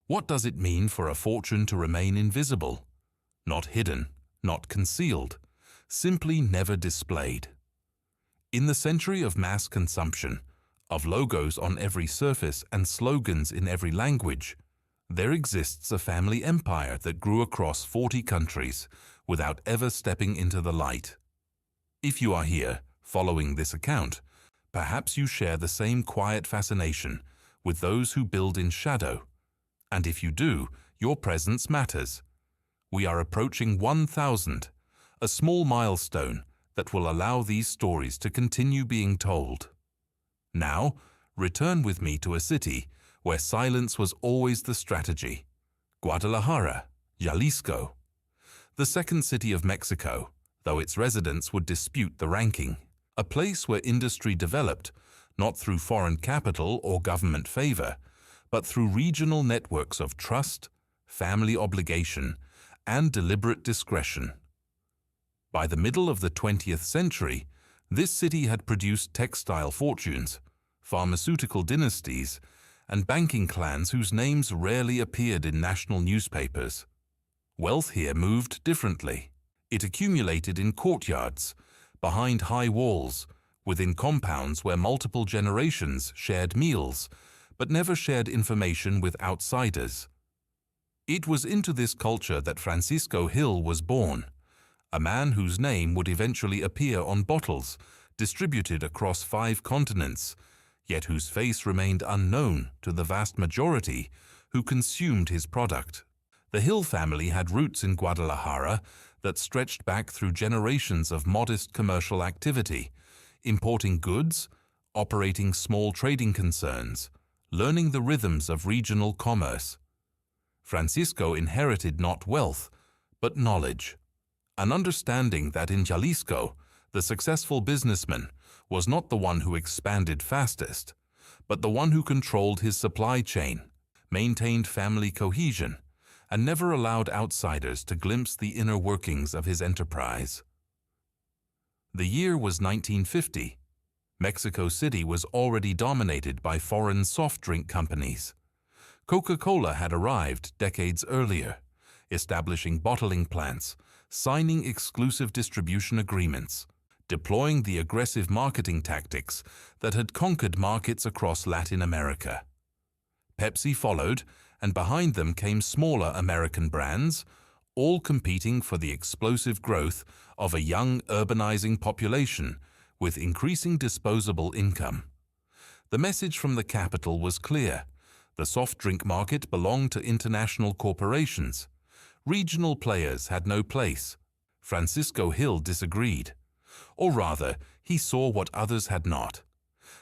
What does it mean for a fortune to remain invisible? Not hidden, not concealed, simply never displayed. In the century of mass consumption, of logos on every surface and slogans in every language, there exists a family empire that grew across 40 countries without ever stepping into the light. If you are here, following this account, perhaps you share the same quiet fascination with those who build in shadow. And if you do, your presence matters. We are approaching 1,000, a small milestone that will allow these stories to continue being told. Now, return with me to a city where silence was always the strategy. Guadalajara, Jalisco. The second city of Mexico, though its residents would dispute the ranking. A place where industry developed, not through foreign capital or government favor, but through regional networks of trust, family obligation, and deliberate discretion. By the middle of the 20th century, this city had produced textile fortunes, pharmaceutical dynasties, and banking clans whose names rarely appeared in national newspapers. Wealth here moved differently. It accumulated in courtyards, behind high walls, within compounds where multiple generations shared meals, but never shared information with outsiders. It was into this culture that Francisco Gil was born, a man whose name would eventually appear on bottles distributed across 5 continents, yet whose face remained unknown to the vast majority who consumed his product. The Gil family had roots in Guadalajara that stretched back through generations of modest commercial activity, importing goods, operating small trading concerns, learning the rhythms of regional commerce. Francisco inherited not wealth, but knowledge, an understanding that in Jalisco, the successful businessman was not the one who expanded fastest, but the one who controlled his supply chain, maintained family cohesion, and never allowed outsiders to glimpse the inner workings of his enterprise. The year was 1950. Mexico City was already dominated by foreign soft drink companies. Coca-Cola had arrived decades earlier, establishing bottling plants, signing exclusive distribution agreements, deploying the aggressive marketing tactics that had conquered markets across Latin America. Pepsi followed, and behind them came smaller American brands, all competing for the explosive growth of a young urbanizing population with increasing disposable income. The message from the capital was clear. The soft drink market belonged to international corporations. Regional players had no place. Francisco Gil disagreed. Or rather, he saw what others had not,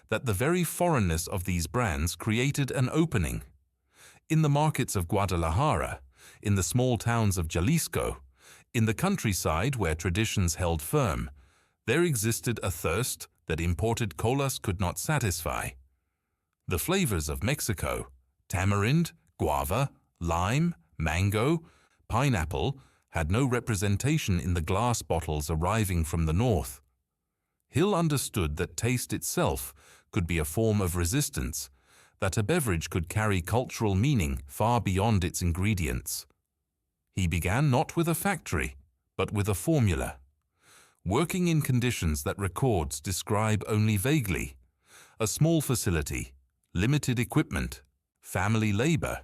that the very foreignness of these brands created an opening. In the markets of Guadalajara, in the small towns of Jalisco, in the countryside where traditions held firm, there existed a thirst that imported colas could not satisfy. The flavors of Mexico, tamarind, guava, lime, mango, pineapple, had no representation in the glass bottles arriving from the north. Gil understood that taste itself could be a form of resistance, that a beverage could carry cultural meaning far beyond its ingredients. He began not with a factory, but with a formula. Working in conditions that records describe only vaguely, a small facility, limited equipment, family labor,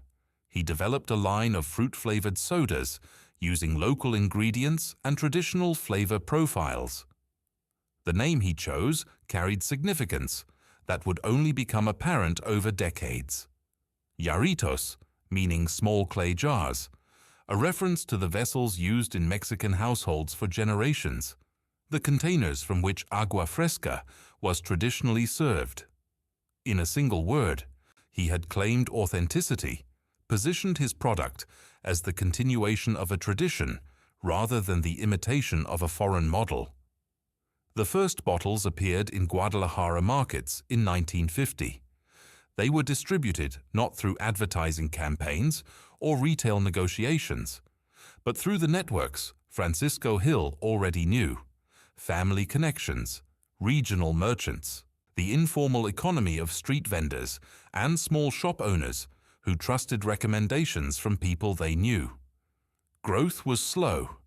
he developed a line of fruit-flavored sodas using local ingredients and traditional flavor profiles. The name he chose carried significance that would only become apparent over decades. Jarritos, meaning small clay jars, a reference to the vessels used in Mexican households for generations, the containers from which agua fresca was traditionally served. In a single word, he had claimed authenticity, positioned his product as the continuation of a tradition rather than the imitation of a foreign model. The first bottles appeared in Guadalajara markets in 1950. They were distributed not through advertising campaigns or retail negotiations, but through the networks Francisco Gil already knew: family connections, regional merchants, the informal economy of street vendors and small shop owners who trusted recommendations from people they knew. Growth was slow,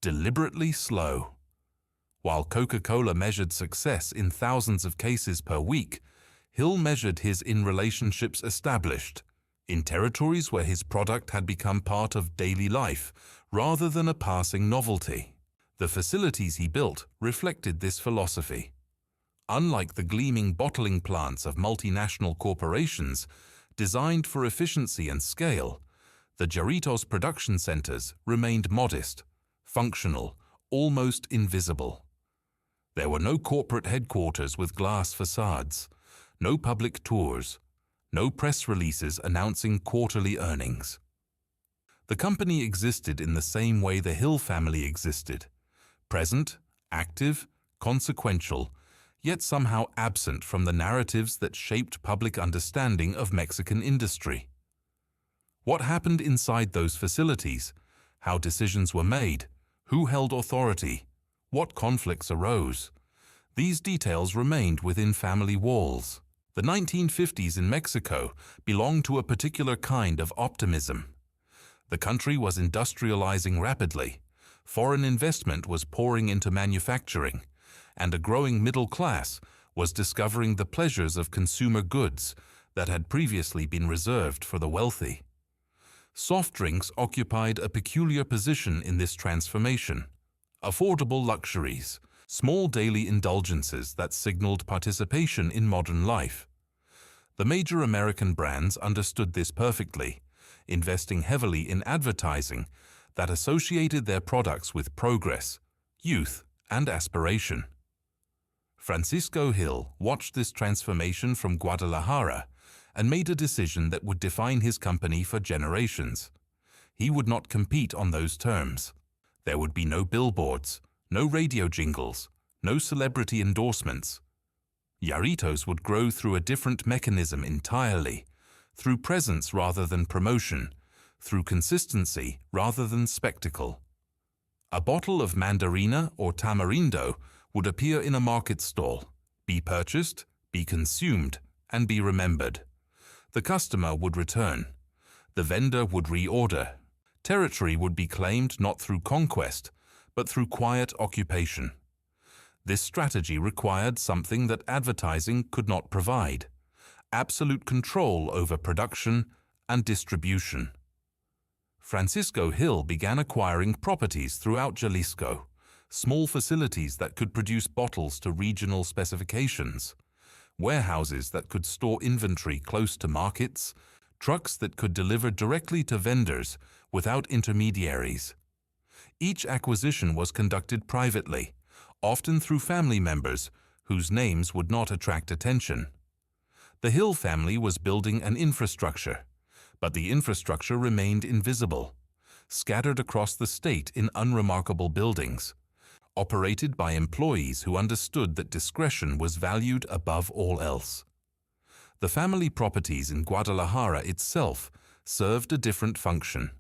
deliberately slow. While Coca-Cola measured success in thousands of cases per week, Hill measured his in relationships established, in territories where his product had become part of daily life rather than a passing novelty. The facilities he built reflected this philosophy. Unlike the gleaming bottling plants of multinational corporations designed for efficiency and scale, the Jarritos production centers remained modest, functional, almost invisible. There were no corporate headquarters with glass facades, no public tours, no press releases announcing quarterly earnings. The company existed in the same way the Hill family existed, present, active, consequential, yet somehow absent from the narratives that shaped public understanding of Mexican industry. What happened inside those facilities, how decisions were made, who held authority, what conflicts arose, these details remained within family walls. The 1950s in Mexico belonged to a particular kind of optimism. The country was industrializing rapidly, foreign investment was pouring into manufacturing, and a growing middle class was discovering the pleasures of consumer goods that had previously been reserved for the wealthy. Soft drinks occupied a peculiar position in this transformation. Affordable luxuries, small daily indulgences that signaled participation in modern life. The major American brands understood this perfectly, investing heavily in advertising that associated their products with progress, youth, and aspiration. Francisco Hill watched this transformation from Guadalajara and made a decision that would define his company for generations. He would not compete on those terms. There would be no billboards, no radio jingles, no celebrity endorsements. Jarritos would grow through a different mechanism entirely, through presence rather than promotion, through consistency rather than spectacle. A bottle of mandarina or tamarindo would appear in a market stall, be purchased, be consumed, and be remembered. The customer would return. The vendor would reorder. Territory would be claimed not through conquest, but through quiet occupation. This strategy required something that advertising could not provide: absolute control over production and distribution. Francisco Hill began acquiring properties throughout Jalisco, small facilities that could produce bottles to regional specifications, warehouses that could store inventory close to markets, trucks that could deliver directly to vendors without intermediaries. Each acquisition was conducted privately, often through family members whose names would not attract attention. The Hill family was building an infrastructure, but the infrastructure remained invisible, scattered across the state in unremarkable buildings, operated by employees who understood that discretion was valued above all else. The family properties in Guadalajara itself served a different function.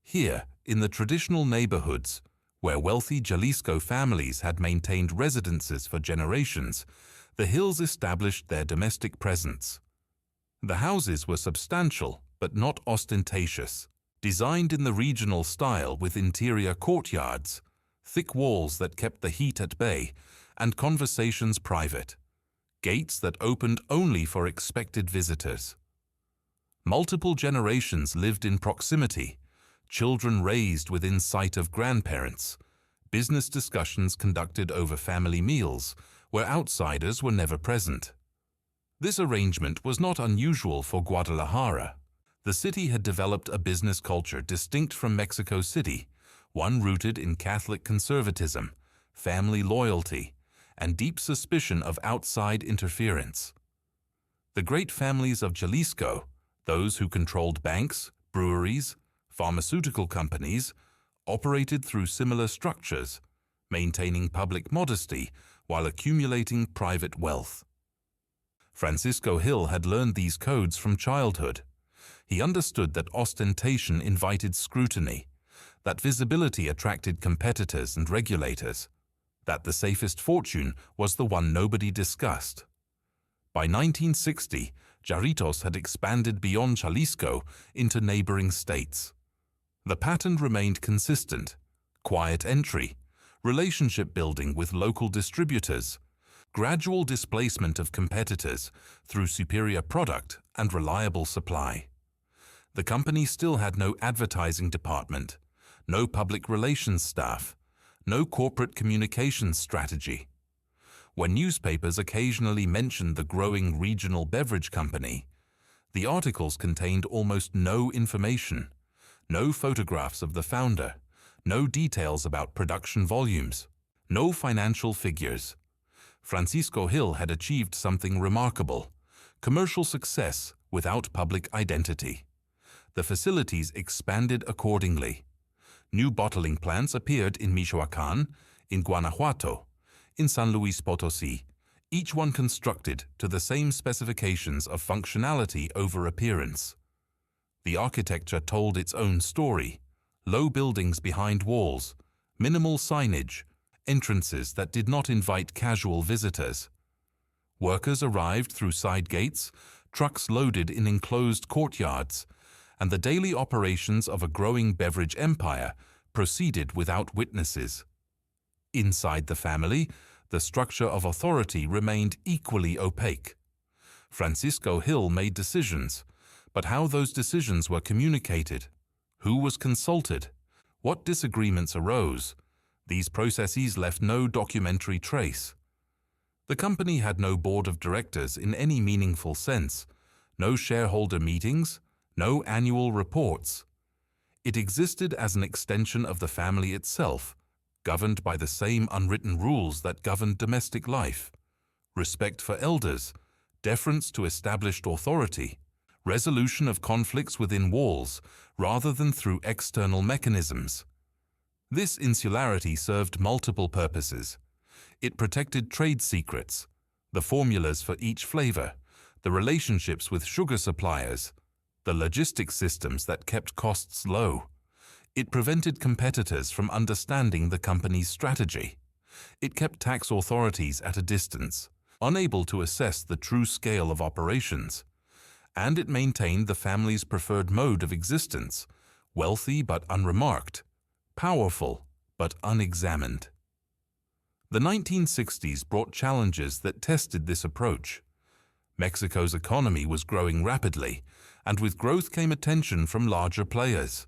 Here, in the traditional neighborhoods, where wealthy Jalisco families had maintained residences for generations, the Hills established their domestic presence. The houses were substantial but not ostentatious, designed in the regional style with interior courtyards, thick walls that kept the heat at bay, and conversations private, gates that opened only for expected visitors. Multiple generations lived in proximity, children raised within sight of grandparents, business discussions conducted over family meals where outsiders were never present. This arrangement was not unusual for Guadalajara. The city had developed a business culture distinct from Mexico City, one rooted in Catholic conservatism, family loyalty, and deep suspicion of outside interference. The great families of Jalisco, those who controlled banks, breweries, pharmaceutical companies, operated through similar structures, maintaining public modesty while accumulating private wealth. Francisco Hill had learned these codes from childhood. He understood that ostentation invited scrutiny, that visibility attracted competitors and regulators, that the safest fortune was the one nobody discussed. By 1960, Jarritos had expanded beyond Jalisco into neighboring states. The pattern remained consistent: quiet entry, relationship building with local distributors, gradual displacement of competitors through superior product and reliable supply. The company still had no advertising department, no public relations staff, no corporate communications strategy. When newspapers occasionally mentioned the growing regional beverage company, the articles contained almost no information, no photographs of the founder, no details about production volumes, no financial figures. Francisco Gil had achieved something remarkable: commercial success without public identity. The facilities expanded accordingly. New bottling plants appeared in Michoacán, in Guanajuato, in San Luis Potosí, each one constructed to the same specifications of functionality over appearance. The architecture told its own story: low buildings behind walls, minimal signage, entrances that did not invite casual visitors. Workers arrived through side gates, trucks loaded in enclosed courtyards, and the daily operations of a growing beverage empire proceeded without witnesses. Inside the family, the structure of authority remained equally opaque. Francisco Gil made decisions, but how those decisions were communicated, who was consulted, what disagreements arose, these processes left no documentary trace. The company had no board of directors in any meaningful sense, no shareholder meetings, no annual reports. It existed as an extension of the family itself, governed by the same unwritten rules that governed domestic life: respect for elders, deference to established authority, resolution of conflicts within walls rather than through external mechanisms. This insularity served multiple purposes. It protected trade secrets, the formulas for each flavor, the relationships with sugar suppliers, the logistics systems that kept costs low. It prevented competitors from understanding the company's strategy. It kept tax authorities at a distance, unable to assess the true scale of operations. And it maintained the family's preferred mode of existence: wealthy but unremarked, powerful but unexamined. The 1960s brought challenges that tested this approach. Mexico's economy was growing rapidly, and with growth came attention from larger players.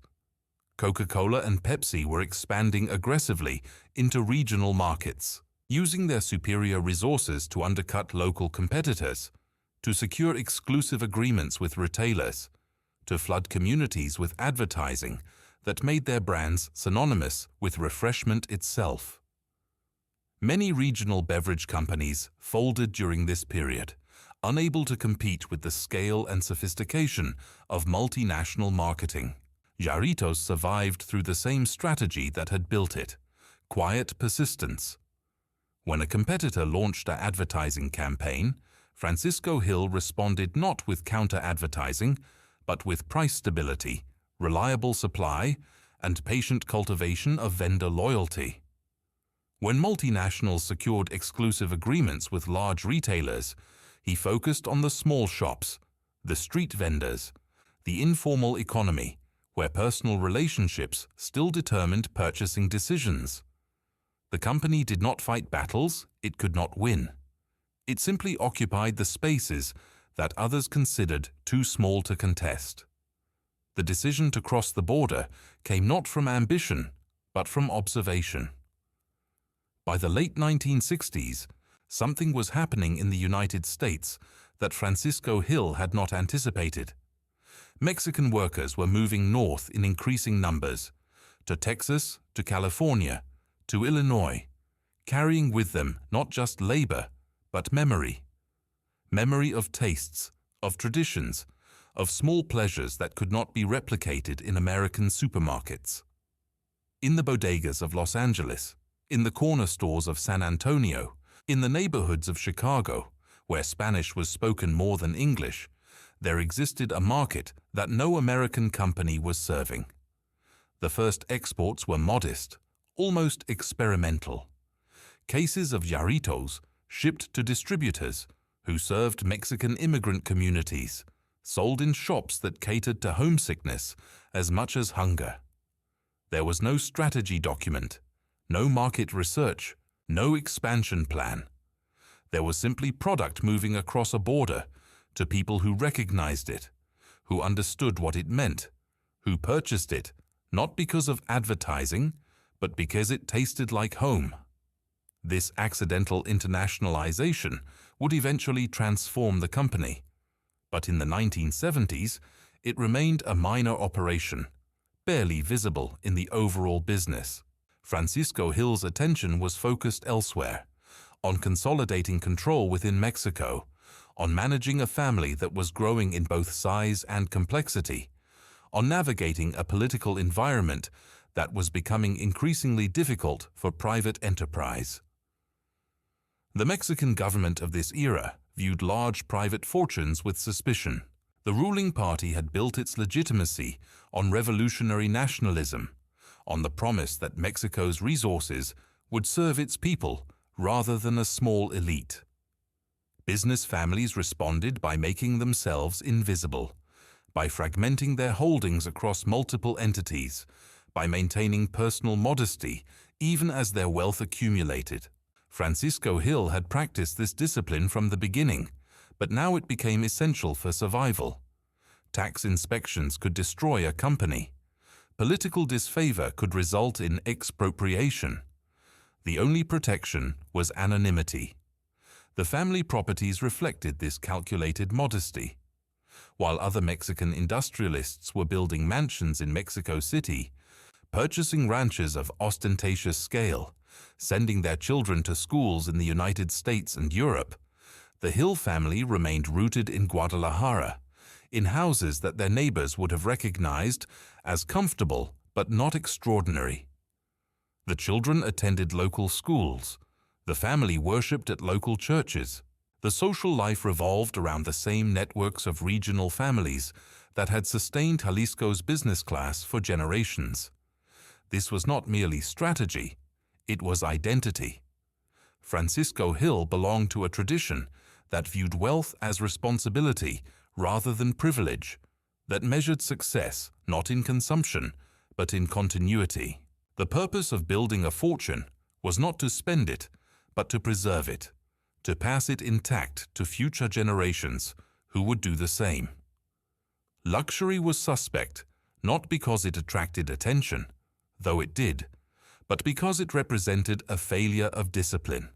Coca-Cola and Pepsi were expanding aggressively into regional markets, using their superior resources to undercut local competitors, to secure exclusive agreements with retailers, to flood communities with advertising that made their brands synonymous with refreshment itself. Many regional beverage companies folded during this period, unable to compete with the scale and sophistication of multinational marketing. Jarritos survived through the same strategy that had built it: quiet persistence. When a competitor launched an advertising campaign, Francisco Gil responded not with counter-advertising, but with price stability, reliable supply, and patient cultivation of vendor loyalty. When multinationals secured exclusive agreements with large retailers, he focused on the small shops, the street vendors, the informal economy, where personal relationships still determined purchasing decisions. The company did not fight battles it could not win. It simply occupied the spaces that others considered too small to contest. The decision to cross the border came not from ambition, but from observation. By the late 1960s, something was happening in the United States that Francisco Gil had not anticipated. Mexican workers were moving north in increasing numbers, to Texas, to California, to Illinois, carrying with them not just labor, but memory. Memory of tastes, of traditions, of small pleasures that could not be replicated in American supermarkets. In the bodegas of Los Angeles, in the corner stores of San Antonio, in the neighborhoods of Chicago, where Spanish was spoken more than English, there existed a market that no American company was serving. The first exports were modest, almost experimental. Cases of Jarritos, shipped to distributors, who served Mexican immigrant communities, sold in shops that catered to homesickness as much as hunger. There was no strategy document, no market research, no expansion plan. There was simply product moving across a border to people who recognized it, who understood what it meant, who purchased it, not because of advertising, but because it tasted like home. This accidental internationalization would eventually transform the company, but in the 1970s, it remained a minor operation, barely visible in the overall business. Francisco Hill's attention was focused elsewhere, on consolidating control within Mexico, on managing a family that was growing in both size and complexity, on navigating a political environment that was becoming increasingly difficult for private enterprise. The Mexican government of this era viewed large private fortunes with suspicion. The ruling party had built its legitimacy on revolutionary nationalism, on the promise that Mexico's resources would serve its people rather than a small elite. Business families responded by making themselves invisible, by fragmenting their holdings across multiple entities, by maintaining personal modesty even as their wealth accumulated. Francisco Hill had practiced this discipline from the beginning, but now it became essential for survival. Tax inspections could destroy a company. Political disfavor could result in expropriation. The only protection was anonymity. The family properties reflected this calculated modesty. While other Mexican industrialists were building mansions in Mexico City, purchasing ranches of ostentatious scale, sending their children to schools in the United States and Europe, the Hill family remained rooted in Guadalajara, in houses that their neighbors would have recognized as comfortable but not extraordinary. The children attended local schools. The family worshipped at local churches. The social life revolved around the same networks of regional families that had sustained Jalisco's business class for generations. This was not merely strategy, it was identity. Francisco Hill belonged to a tradition that viewed wealth as responsibility rather than privilege, that measured success not in consumption, but in continuity. The purpose of building a fortune was not to spend it, but to preserve it, to pass it intact to future generations who would do the same. Luxury was suspect, not because it attracted attention, though it did, but because it represented a failure of discipline,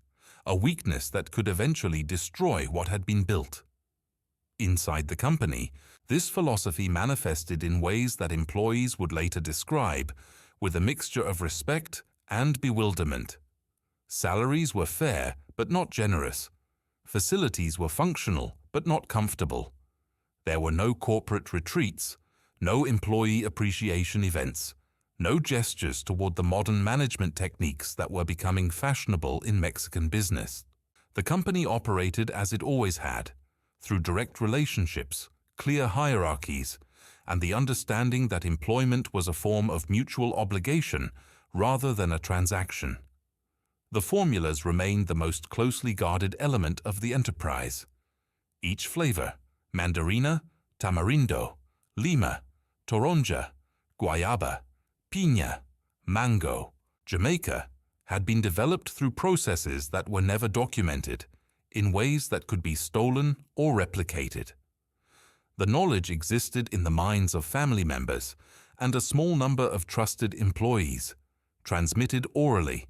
a weakness that could eventually destroy what had been built. Inside the company, this philosophy manifested in ways that employees would later describe, with a mixture of respect and bewilderment. Salaries were fair but not generous. Facilities were functional but not comfortable. There were no corporate retreats, no employee appreciation events, no gestures toward the modern management techniques that were becoming fashionable in Mexican business. The company operated as it always had, through direct relationships, clear hierarchies, and the understanding that employment was a form of mutual obligation rather than a transaction. The formulas remained the most closely guarded element of the enterprise. Each flavor, mandarina, tamarindo, lima, toronja, guayaba, piña, mango, Jamaica, had been developed through processes that were never documented, in ways that could be stolen or replicated. The knowledge existed in the minds of family members and a small number of trusted employees, transmitted orally,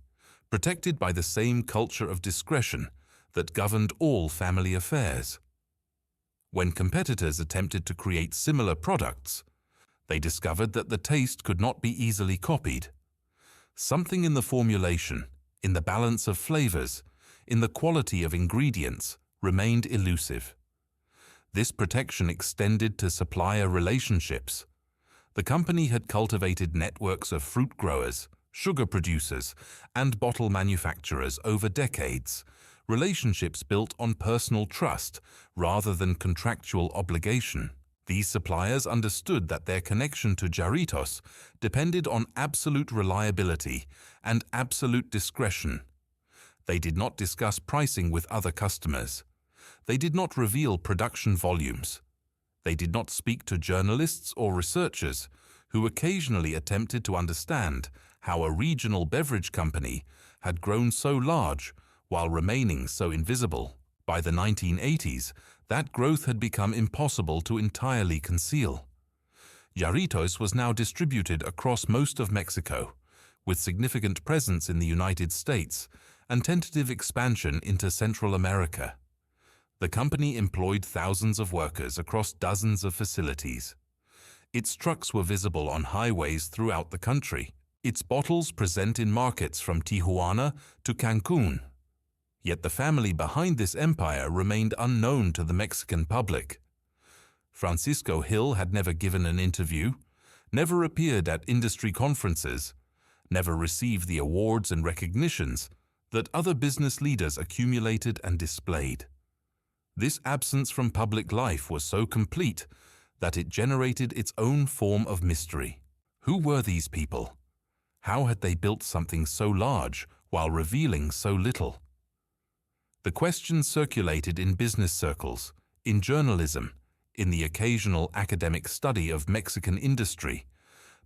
protected by the same culture of discretion that governed all family affairs. When competitors attempted to create similar products, they discovered that the taste could not be easily copied. Something in the formulation, in the balance of flavors, in the quality of ingredients, remained elusive. This protection extended to supplier relationships. The company had cultivated networks of fruit growers, sugar producers, and bottle manufacturers over decades, relationships built on personal trust rather than contractual obligation. These suppliers understood that their connection to Jarritos depended on absolute reliability and absolute discretion. They did not discuss pricing with other customers. They did not reveal production volumes. They did not speak to journalists or researchers who occasionally attempted to understand how a regional beverage company had grown so large while remaining so invisible. By the 1980s, that growth had become impossible to entirely conceal. Jarritos was now distributed across most of Mexico, with significant presence in the United States and tentative expansion into Central America. The company employed thousands of workers across dozens of facilities. Its trucks were visible on highways throughout the country. Its bottles present in markets from Tijuana to Cancun. Yet the family behind this empire remained unknown to the Mexican public. Francisco Gil had never given an interview, never appeared at industry conferences, never received the awards and recognitions that other business leaders accumulated and displayed. This absence from public life was so complete that it generated its own form of mystery. Who were these people? How had they built something so large while revealing so little? The question circulated in business circles, in journalism, in the occasional academic study of Mexican industry,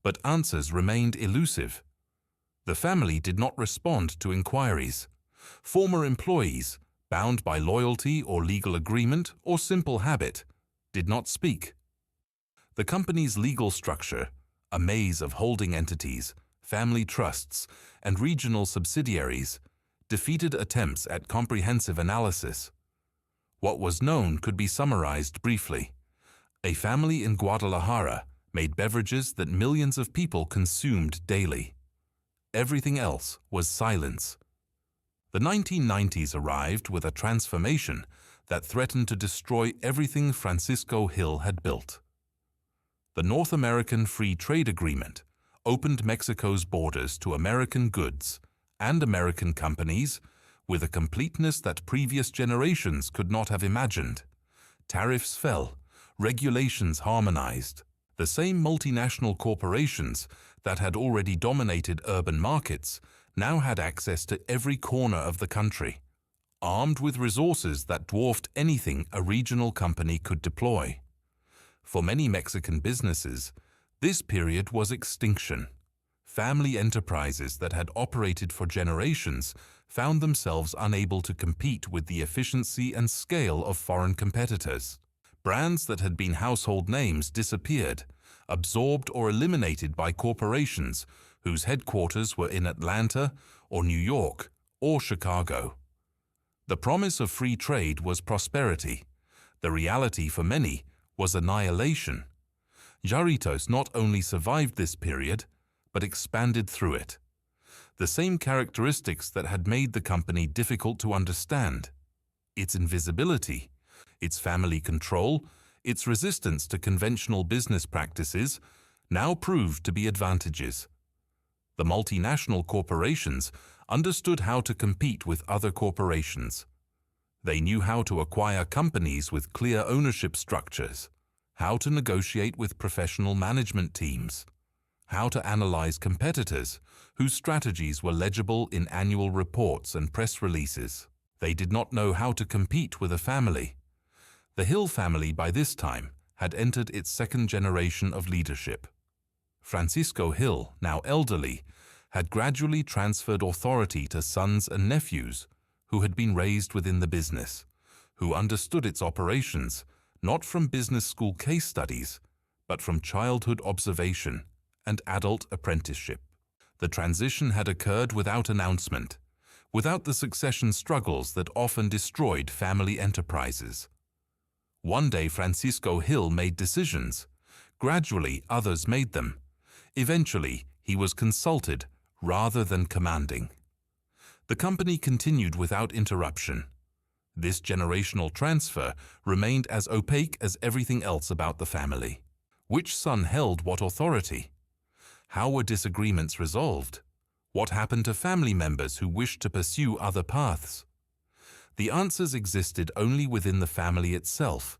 but answers remained elusive. The family did not respond to inquiries. Former employees, bound by loyalty or legal agreement or simple habit, did not speak. The company's legal structure, a maze of holding entities, family trusts, and regional subsidiaries, defeated attempts at comprehensive analysis. What was known could be summarized briefly. A family in Guadalajara made beverages that millions of people consumed daily. Everything else was silence. The 1990s arrived with a transformation that threatened to destroy everything Francisco Gil had built. The North American Free Trade Agreement opened Mexico's borders to American goods and American companies with a completeness that previous generations could not have imagined. Tariffs fell, regulations harmonized. The same multinational corporations that had already dominated urban markets now had access to every corner of the country, armed with resources that dwarfed anything a regional company could deploy. For many Mexican businesses, this period was extinction. Family enterprises that had operated for generations found themselves unable to compete with the efficiency and scale of foreign competitors. Brands that had been household names disappeared, absorbed or eliminated by corporations whose headquarters were in Atlanta or New York or Chicago. The promise of free trade was prosperity. The reality for many was annihilation. Jarritos not only survived this period, but expanded through it. The same characteristics that had made the company difficult to understand, its invisibility, its family control, its resistance to conventional business practices, now proved to be advantages. The multinational corporations understood how to compete with other corporations. They knew how to acquire companies with clear ownership structures, how to negotiate with professional management teams, how to analyze competitors whose strategies were legible in annual reports and press releases. They did not know how to compete with a family. The Gil family by this time had entered its second generation of leadership. Francisco Gil, now elderly, had gradually transferred authority to sons and nephews who had been raised within the business, who understood its operations not from business school case studies, but from childhood observation and adult apprenticeship. The transition had occurred without announcement, without the succession struggles that often destroyed family enterprises. One day Francisco Gil made decisions. Gradually others made them. Eventually he was consulted rather than commanding. The company continued without interruption. This generational transfer remained as opaque as everything else about the family. Which son held what authority? How were disagreements resolved? What happened to family members who wished to pursue other paths? The answers existed only within the family itself,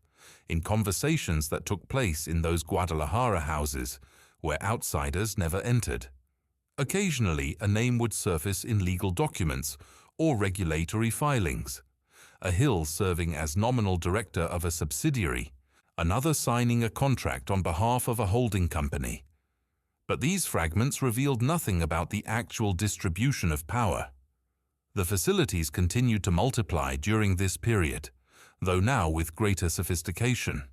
in conversations that took place in those Guadalajara houses where outsiders never entered. Occasionally, a name would surface in legal documents or regulatory filings. a Hill serving as nominal director of a subsidiary, another signing a contract on behalf of a holding company. But these fragments revealed nothing about the actual distribution of power. The facilities continued to multiply during this period, though now with greater sophistication.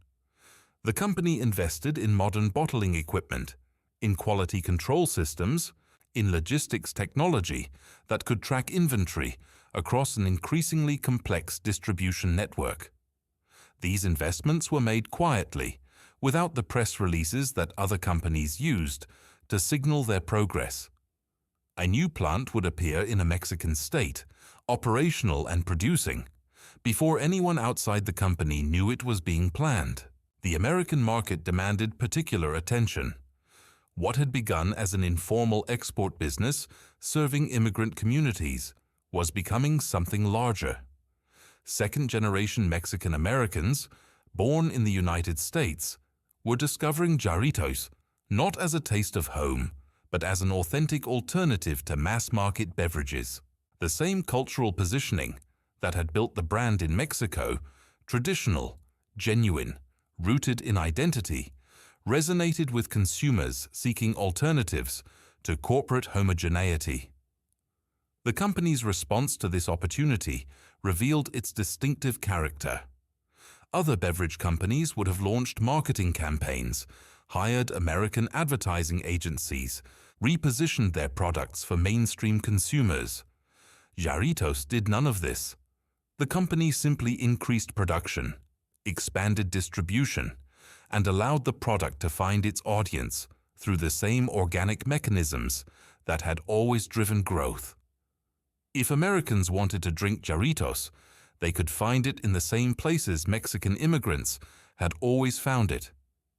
The company invested in modern bottling equipment, in quality control systems, in logistics technology that could track inventory across an increasingly complex distribution network. These investments were made quietly, without the press releases that other companies used to signal their progress. A new plant would appear in a Mexican state, operational and producing, before anyone outside the company knew it was being planned. The American market demanded particular attention. What had begun as an informal export business serving immigrant communities was becoming something larger. Second-generation Mexican Americans, born in the United States, were discovering Jarritos not as a taste of home, but as an authentic alternative to mass-market beverages. The same cultural positioning that had built the brand in Mexico, traditional, genuine, rooted in identity, resonated with consumers seeking alternatives to corporate homogeneity. The company's response to this opportunity revealed its distinctive character. Other beverage companies would have launched marketing campaigns, hired American advertising agencies, repositioned their products for mainstream consumers. Jarritos did none of this. The company simply increased production, expanded distribution, and allowed the product to find its audience through the same organic mechanisms that had always driven growth. If Americans wanted to drink Jarritos, they could find it in the same places Mexican immigrants had always found it,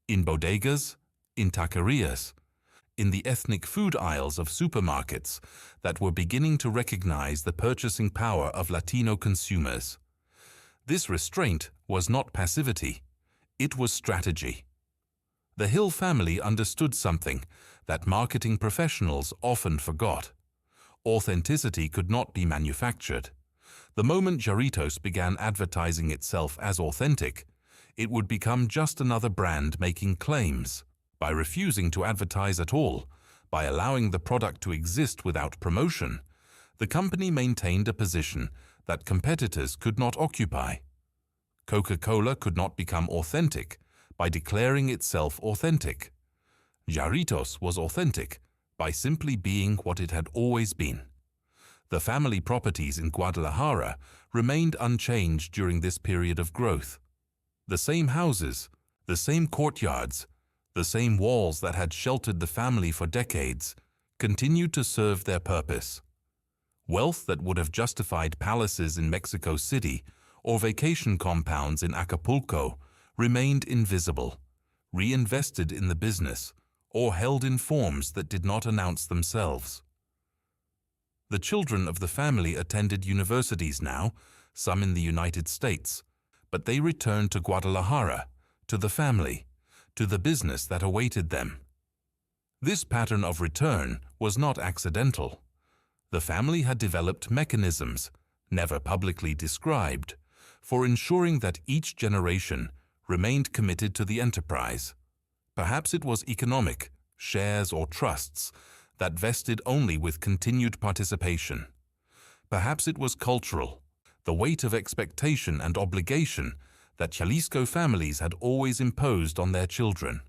in bodegas, in taquerias, in the ethnic food aisles of supermarkets that were beginning to recognize the purchasing power of Latino consumers. This restraint was not passivity, it was strategy. The Hill family understood something that marketing professionals often forgot. Authenticity could not be manufactured. The moment Jarritos began advertising itself as authentic, it would become just another brand making claims. By refusing to advertise at all, by allowing the product to exist without promotion, the company maintained a position that competitors could not occupy. Coca-Cola could not become authentic by declaring itself authentic. Jarritos was authentic by simply being what it had always been. The family properties in Guadalajara remained unchanged during this period of growth. The same houses, the same courtyards, the same walls that had sheltered the family for decades continued to serve their purpose. Wealth that would have justified palaces in Mexico City or vacation compounds in Acapulco remained invisible, reinvested in the business, or held in forms that did not announce themselves. The children of the family attended universities now, some in the United States, but they returned to Guadalajara, to the family, to the business that awaited them. This pattern of return was not accidental. The family had developed mechanisms, never publicly described, for ensuring that each generation remained committed to the enterprise. Perhaps it was economic, shares or trusts, that vested only with continued participation. Perhaps it was cultural, the weight of expectation and obligation that Jalisco families had always imposed on their children.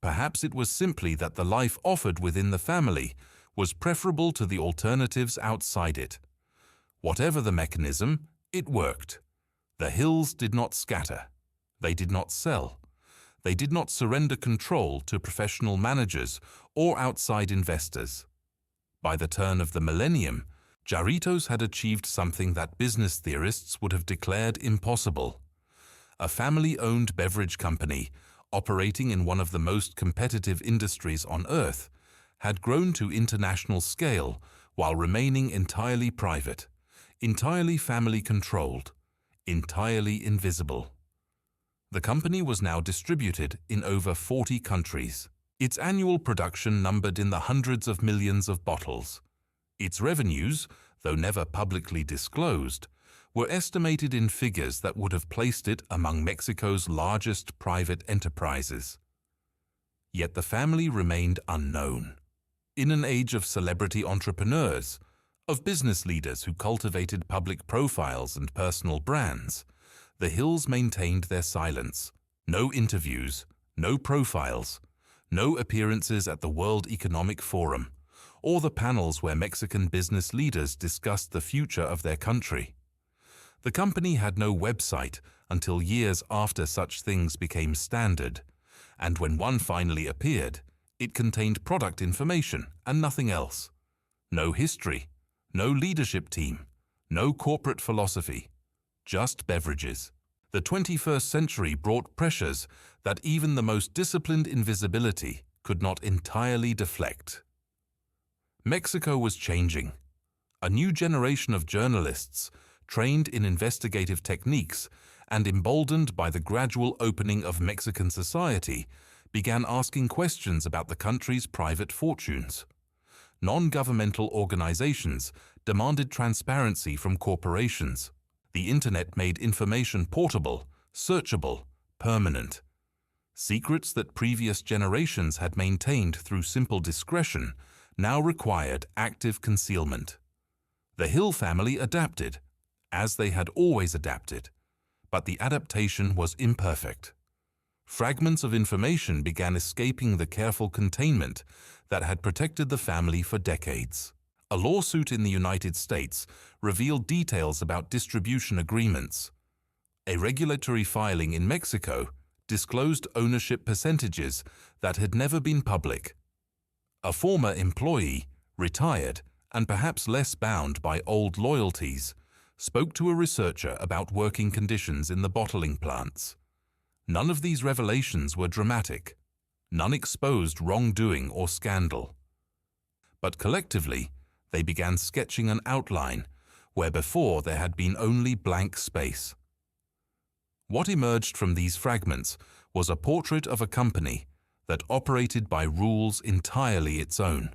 Perhaps it was simply that the life offered within the family was preferable to the alternatives outside it. Whatever the mechanism, it worked. The Hills did not scatter. They did not sell. They did not surrender control to professional managers or outside investors. By the turn of the millennium, Jarritos had achieved something that business theorists would have declared impossible. A family-owned beverage company, operating in one of the most competitive industries on Earth, had grown to international scale while remaining entirely private, entirely family-controlled, entirely invisible. The company was now distributed in over 40 countries. Its annual production numbered in the hundreds of millions of bottles. Its revenues, though never publicly disclosed, were estimated in figures that would have placed it among Mexico's largest private enterprises. Yet the family remained unknown. In an age of celebrity entrepreneurs, of business leaders who cultivated public profiles and personal brands, the Hills maintained their silence. No interviews, no profiles, no appearances at the World Economic Forum, or the panels where Mexican business leaders discussed the future of their country. The company had no website until years after such things became standard, and when one finally appeared, it contained product information and nothing else. No history, no leadership team, no corporate philosophy, just beverages. The 21st century brought pressures that even the most disciplined invisibility could not entirely deflect. Mexico was changing. A new generation of journalists, trained in investigative techniques and emboldened by the gradual opening of Mexican society, began asking questions about the country's private fortunes. Non-governmental organizations demanded transparency from corporations. The internet made information portable, searchable, permanent. Secrets that previous generations had maintained through simple discretion now required active concealment. The Hill family adapted, as they had always adapted, but the adaptation was imperfect. Fragments of information began escaping the careful containment that had protected the family for decades. A lawsuit in the United States revealed details about distribution agreements. A regulatory filing in Mexico disclosed ownership percentages that had never been public. A former employee, retired and perhaps less bound by old loyalties, spoke to a researcher about working conditions in the bottling plants. None of these revelations were dramatic. None exposed wrongdoing or scandal. But collectively, they began sketching an outline where before there had been only blank space. What emerged from these fragments was a portrait of a company that operated by rules entirely its own.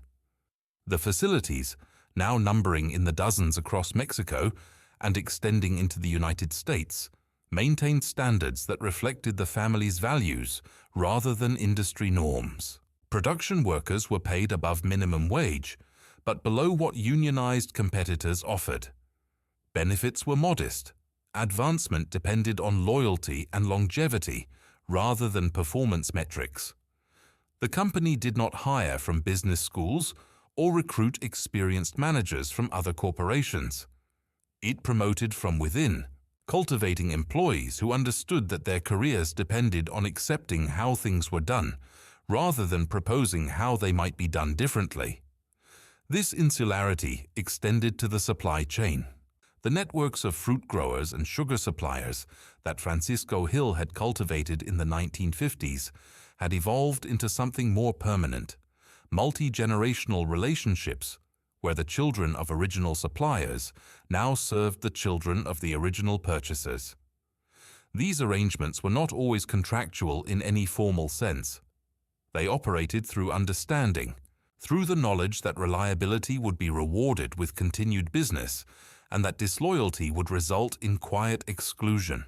The facilities, now numbering in the dozens across Mexico and extending into the United States, maintained standards that reflected the family's values rather than industry norms. Production workers were paid above minimum wage, but below what unionized competitors offered. Benefits were modest. Advancement depended on loyalty and longevity rather than performance metrics. The company did not hire from business schools or recruit experienced managers from other corporations. It promoted from within, cultivating employees who understood that their careers depended on accepting how things were done, rather than proposing how they might be done differently. This insularity extended to the supply chain. The networks of fruit growers and sugar suppliers that Francisco Hill had cultivated in the 1950s had evolved into something more permanent, multi-generational relationships where the children of original suppliers now served the children of the original purchasers. These arrangements were not always contractual in any formal sense. They operated through understanding, through the knowledge that reliability would be rewarded with continued business and that disloyalty would result in quiet exclusion.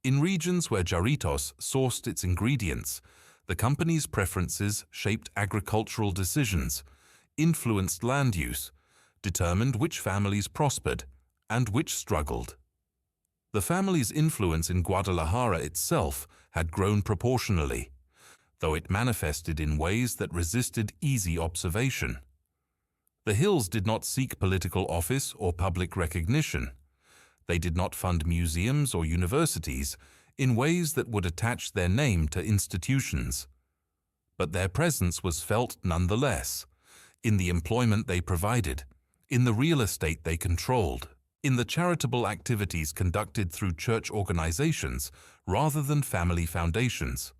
In regions where Jarritos sourced its ingredients, the company's preferences shaped agricultural decisions, influenced land use, determined which families prospered and which struggled. The family's influence in Guadalajara itself had grown proportionally, though it manifested in ways that resisted easy observation. The Hills did not seek political office or public recognition. They did not fund museums or universities in ways that would attach their name to institutions. But their presence was felt nonetheless, in the employment they provided, in the real estate they controlled, in the charitable activities conducted through church organizations rather than family foundations.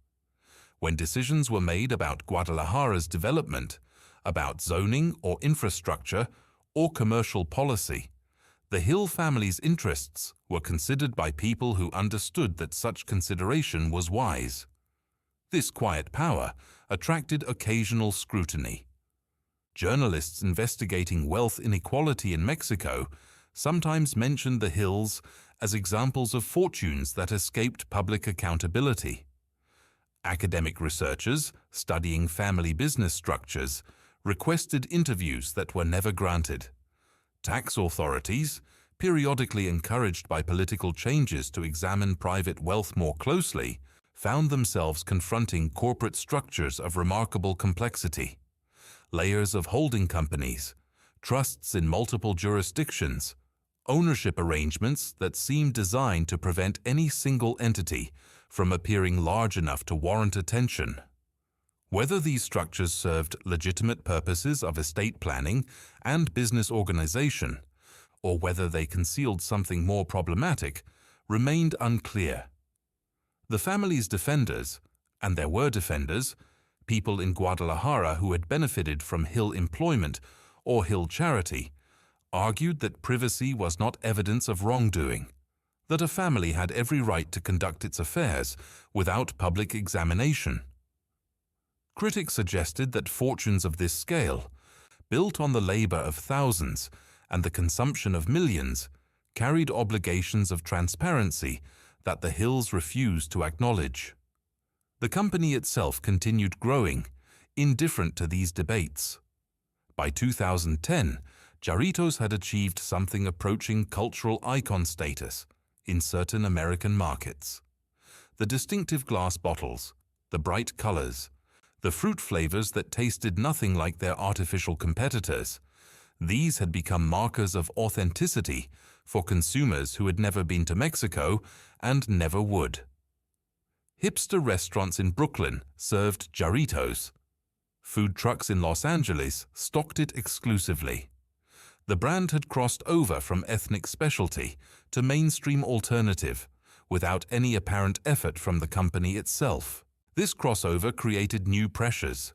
When decisions were made about Guadalajara's development, about zoning or infrastructure or commercial policy, the Hill family's interests were considered by people who understood that such consideration was wise. This quiet power attracted occasional scrutiny. Journalists investigating wealth inequality in Mexico sometimes mentioned the Hills as examples of fortunes that escaped public accountability. Academic researchers studying family business structures requested interviews that were never granted. Tax authorities, periodically encouraged by political changes to examine private wealth more closely, found themselves confronting corporate structures of remarkable complexity. Layers of holding companies, trusts in multiple jurisdictions, ownership arrangements that seemed designed to prevent any single entity from appearing large enough to warrant attention. Whether these structures served legitimate purposes of estate planning and business organization, or whether they concealed something more problematic, remained unclear. The family's defenders, and there were defenders, people in Guadalajara who had benefited from Hill employment or Hill charity, argued that privacy was not evidence of wrongdoing, that a family had every right to conduct its affairs without public examination. Critics suggested that fortunes of this scale, built on the labor of thousands and the consumption of millions, carried obligations of transparency that the Hills refused to acknowledge. The company itself continued growing, indifferent to these debates. By 2010, Jarritos had achieved something approaching cultural icon status in certain American markets. The distinctive glass bottles, the bright colors, the fruit flavors that tasted nothing like their artificial competitors, these had become markers of authenticity for consumers who had never been to Mexico and never would. Hipster restaurants in Brooklyn served Jarritos. Food trucks in Los Angeles stocked it exclusively. The brand had crossed over from ethnic specialty to mainstream alternative without any apparent effort from the company itself. This crossover created new pressures.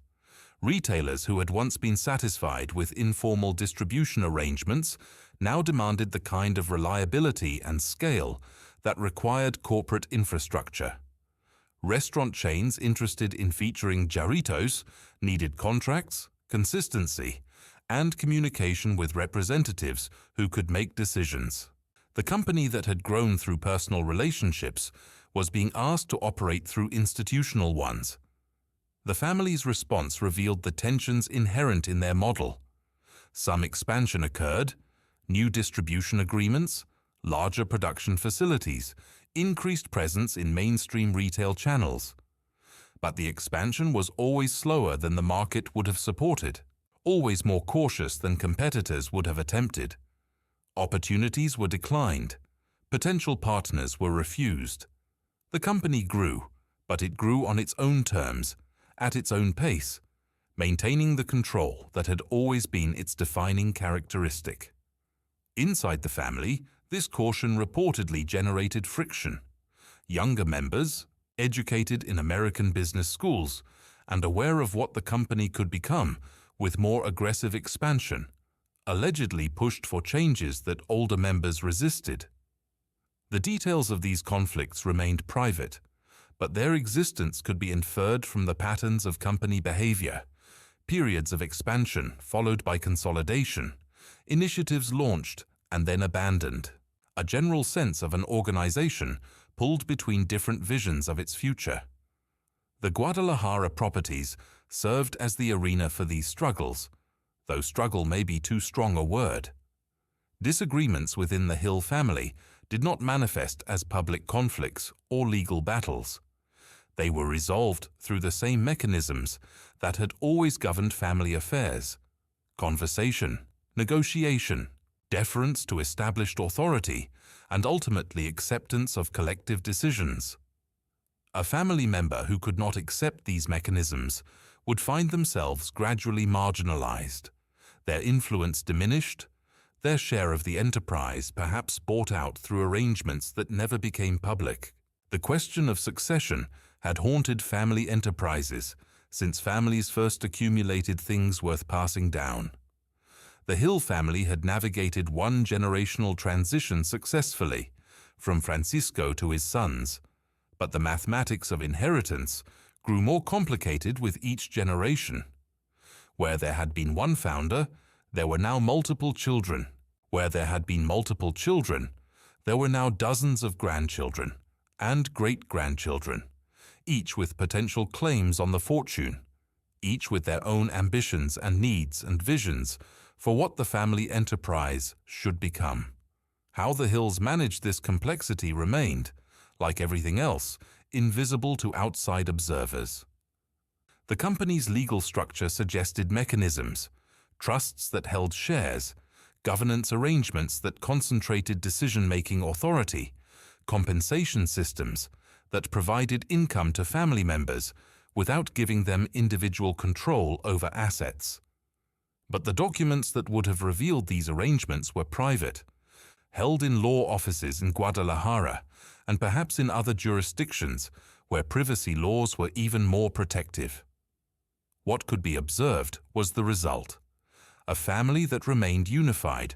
Retailers who had once been satisfied with informal distribution arrangements now demanded the kind of reliability and scale that required corporate infrastructure. Restaurant chains interested in featuring Jarritos needed contracts, consistency, and communication with representatives who could make decisions. The company that had grown through personal relationships was being asked to operate through institutional ones. The family's response revealed the tensions inherent in their model. Some expansion occurred, new distribution agreements, larger production facilities, increased presence in mainstream retail channels. But the expansion was always slower than the market would have supported, always more cautious than competitors would have attempted. Opportunities were declined. Potential partners were refused. The company grew, but it grew on its own terms, at its own pace, maintaining the control that had always been its defining characteristic. Inside the family, this caution reportedly generated friction. Younger members, educated in American business schools and aware of what the company could become with more aggressive expansion, allegedly pushed for changes that older members resisted. The details of these conflicts remained private, but their existence could be inferred from the patterns of company behavior, periods of expansion followed by consolidation, initiatives launched and then abandoned, a general sense of an organization pulled between different visions of its future. The Guadalajara properties served as the arena for these struggles, though struggle may be too strong a word. Disagreements within the Hill family did not manifest as public conflicts or legal battles. They were resolved through the same mechanisms that had always governed family affairs: conversation, negotiation, deference to established authority, and ultimately acceptance of collective decisions. A family member who could not accept these mechanisms would find themselves gradually marginalized, their influence diminished, their share of the enterprise perhaps bought out through arrangements that never became public. The question of succession had haunted family enterprises since families first accumulated things worth passing down. The Hill family had navigated one generational transition successfully, from Francisco to his sons, but the mathematics of inheritance grew more complicated with each generation. Where there had been one founder, there were now multiple children, Where there had been multiple children, there were now dozens of grandchildren and great-grandchildren, each with potential claims on the fortune, each with their own ambitions and needs and visions for what the family enterprise should become. How the Hills managed this complexity remained, like everything else, invisible to outside observers. The company's legal structure suggested mechanisms, trusts that held shares, governance arrangements that concentrated decision-making authority, compensation systems that provided income to family members without giving them individual control over assets. But the documents that would have revealed these arrangements were private, held in law offices in Guadalajara and perhaps in other jurisdictions where privacy laws were even more protective. What could be observed was the result: a family that remained unified,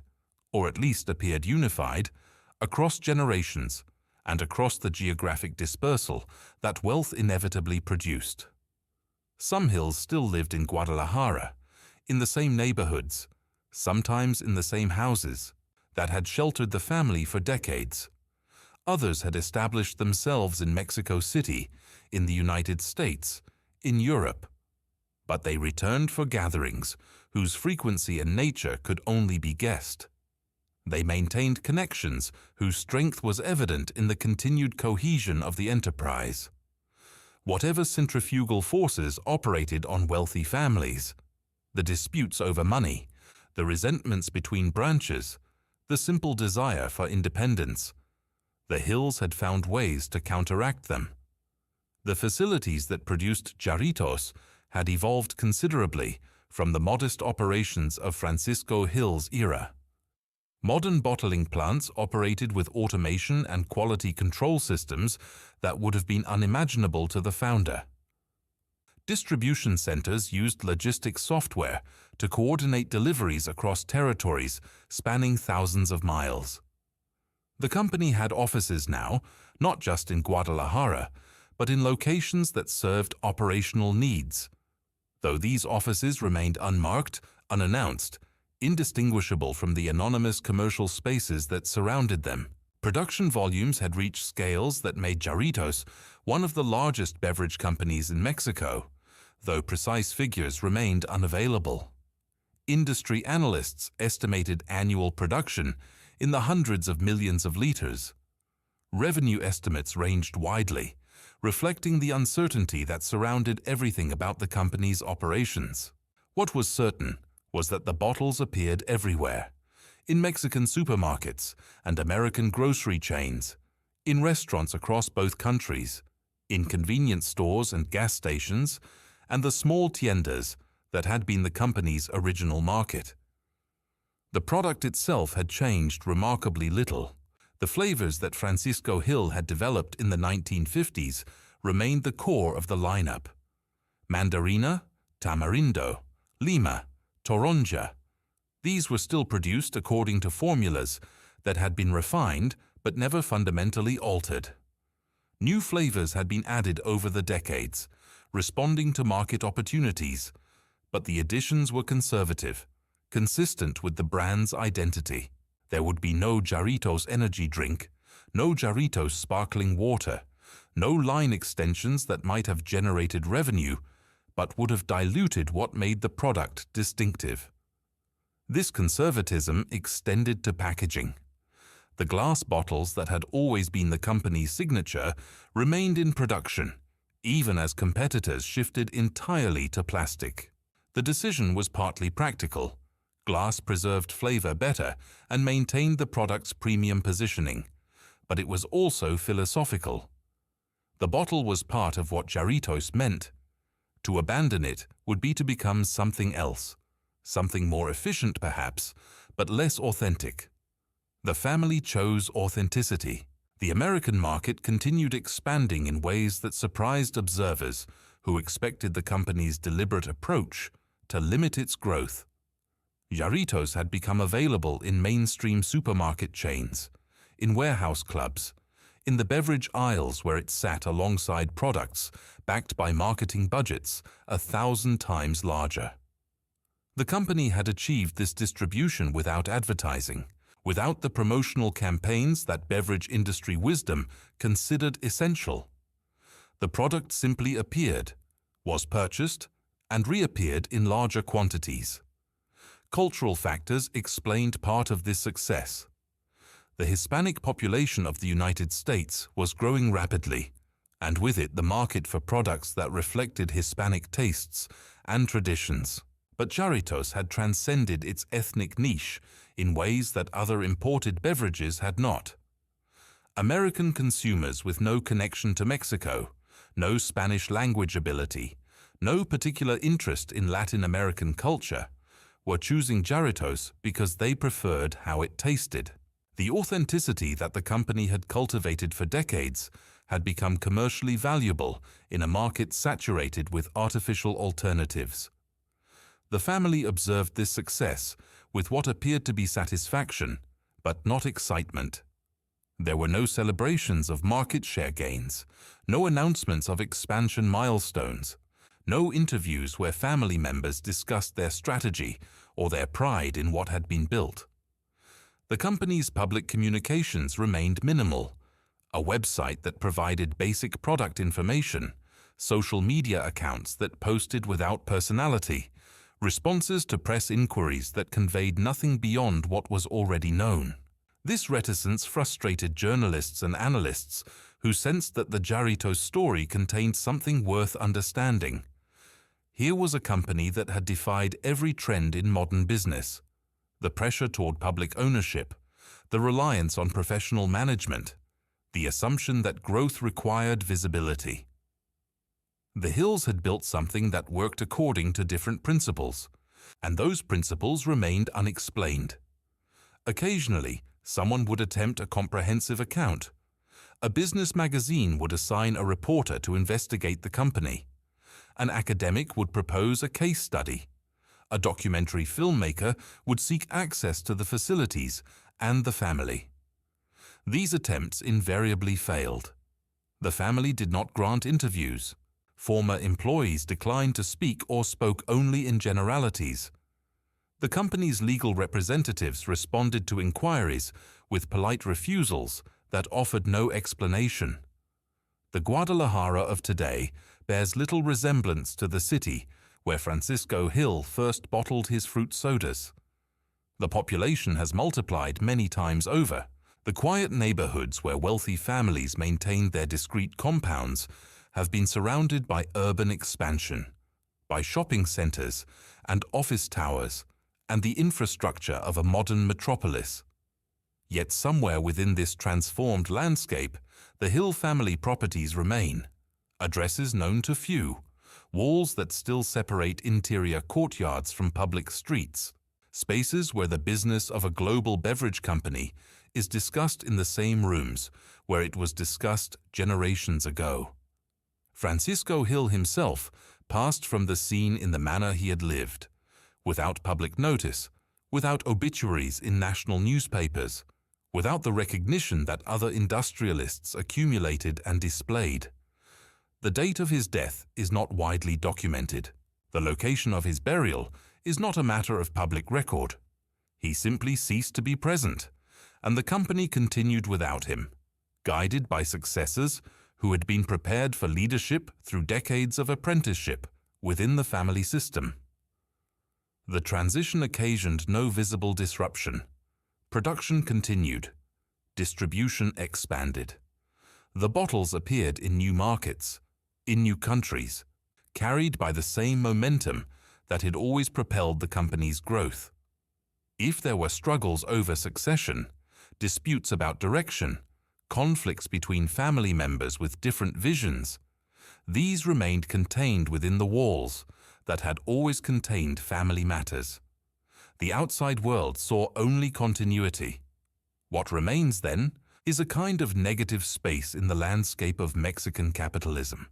or at least appeared unified, across generations and across the geographic dispersal that wealth inevitably produced. Some Hills still lived in Guadalajara, in the same neighborhoods, sometimes in the same houses, that had sheltered the family for decades. Others had established themselves in Mexico City, in the United States, in Europe. But they returned for gatherings whose frequency and nature could only be guessed. They maintained connections whose strength was evident in the continued cohesion of the enterprise. Whatever centrifugal forces operated on wealthy families, the disputes over money, the resentments between branches, the simple desire for independence, the Hills had found ways to counteract them. The facilities that produced Jarritos had evolved considerably from the modest operations of Francisco Hill's era. Modern bottling plants operated with automation and quality control systems that would have been unimaginable to the founder. Distribution centers used logistics software to coordinate deliveries across territories spanning thousands of miles. The company had offices now, not just in Guadalajara, but in locations that served operational needs. Though these offices remained unmarked, unannounced, indistinguishable from the anonymous commercial spaces that surrounded them, production volumes had reached scales that made Jarritos one of the largest beverage companies in Mexico, though precise figures remained unavailable. Industry analysts estimated annual production in the hundreds of millions of liters. Revenue estimates ranged widely, reflecting the uncertainty that surrounded everything about the company's operations. What was certain was that the bottles appeared everywhere, in Mexican supermarkets and American grocery chains, in restaurants across both countries, in convenience stores and gas stations, and the small tiendas that had been the company's original market. The product itself had changed remarkably little. The flavors that Francisco Hill had developed in the 1950s remained the core of the lineup. Mandarina, Tamarindo, Lima, Toronja. These were still produced according to formulas that had been refined but never fundamentally altered. New flavors had been added over the decades, responding to market opportunities, but the additions were conservative, consistent with the brand's identity. There would be no Jarritos energy drink, no Jarritos sparkling water, no line extensions that might have generated revenue, but would have diluted what made the product distinctive. This conservatism extended to packaging. The glass bottles that had always been the company's signature remained in production, even as competitors shifted entirely to plastic. The decision was partly practical. Glass preserved flavor better and maintained the product's premium positioning, but it was also philosophical. The bottle was part of what Jarritos meant. To abandon it would be to become something else, something more efficient perhaps, but less authentic. The family chose authenticity. The American market continued expanding in ways that surprised observers who expected the company's deliberate approach to limit its growth. Jarritos had become available in mainstream supermarket chains, in warehouse clubs, in the beverage aisles where it sat alongside products backed by marketing budgets 1,000 times larger. The company had achieved this distribution without advertising, without the promotional campaigns that beverage industry wisdom considered essential. The product simply appeared, was purchased, and reappeared in larger quantities. Cultural factors explained part of this success. The Hispanic population of the United States was growing rapidly, and with it the market for products that reflected Hispanic tastes and traditions. But Jarritos had transcended its ethnic niche in ways that other imported beverages had not. American consumers with no connection to Mexico, no Spanish language ability, no particular interest in Latin American culture, were choosing Jarritos because they preferred how it tasted. The authenticity that the company had cultivated for decades had become commercially valuable in a market saturated with artificial alternatives. The family observed this success with what appeared to be satisfaction, but not excitement. There were no celebrations of market share gains, no announcements of expansion milestones, no interviews where family members discussed their strategy or their pride in what had been built. The company's public communications remained minimal. A website that provided basic product information, social media accounts that posted without personality, responses to press inquiries that conveyed nothing beyond what was already known. This reticence frustrated journalists and analysts who sensed that the Jarritos story contained something worth understanding. Here was a company that had defied every trend in modern business: the pressure toward public ownership, the reliance on professional management, the assumption that growth required visibility. The Hills had built something that worked according to different principles, and those principles remained unexplained. Occasionally, someone would attempt a comprehensive account. A business magazine would assign a reporter to investigate the company. An academic would propose a case study. A documentary filmmaker would seek access to the facilities and the family. These attempts invariably failed. The family did not grant interviews. Former employees declined to speak or spoke only in generalities. The company's legal representatives responded to inquiries with polite refusals that offered no explanation. The Guadalajara of today bears little resemblance to the city where Francisco Hill first bottled his fruit sodas. The population has multiplied many times over. The quiet neighborhoods where wealthy families maintained their discrete compounds have been surrounded by urban expansion, by shopping centers and office towers, and the infrastructure of a modern metropolis. Yet somewhere within this transformed landscape, the Hill family properties remain, addresses known to few, walls that still separate interior courtyards from public streets, spaces where the business of a global beverage company is discussed in the same rooms where it was discussed generations ago. Francisco Hill himself passed from the scene in the manner he had lived, without public notice, without obituaries in national newspapers, without the recognition that other industrialists accumulated and displayed. The date of his death is not widely documented. The location of his burial is not a matter of public record. He simply ceased to be present, and the company continued without him, guided by successors who had been prepared for leadership through decades of apprenticeship within the family system. The transition occasioned no visible disruption. Production continued. Distribution expanded. The bottles appeared in new markets, in new countries, carried by the same momentum that had always propelled the company's growth. If there were struggles over succession, disputes about direction, conflicts between family members with different visions, these remained contained within the walls that had always contained family matters. The outside world saw only continuity. What remains, then, is a kind of negative space in the landscape of Mexican capitalism.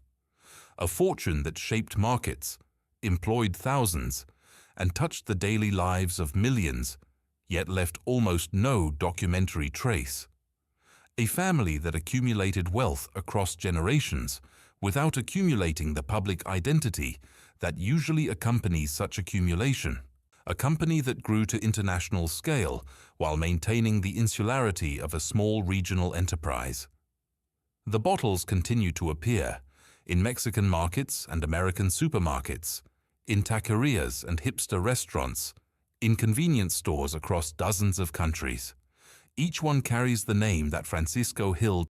A fortune that shaped markets, employed thousands, and touched the daily lives of millions, yet left almost no documentary trace. A family that accumulated wealth across generations without accumulating the public identity that usually accompanies such accumulation. a company that grew to international scale while maintaining the insularity of a small regional enterprise. The bottles continue to appear in Mexican markets and American supermarkets, in taquerias and hipster restaurants, in convenience stores across dozens of countries. Each one carries the name that Francisco Hill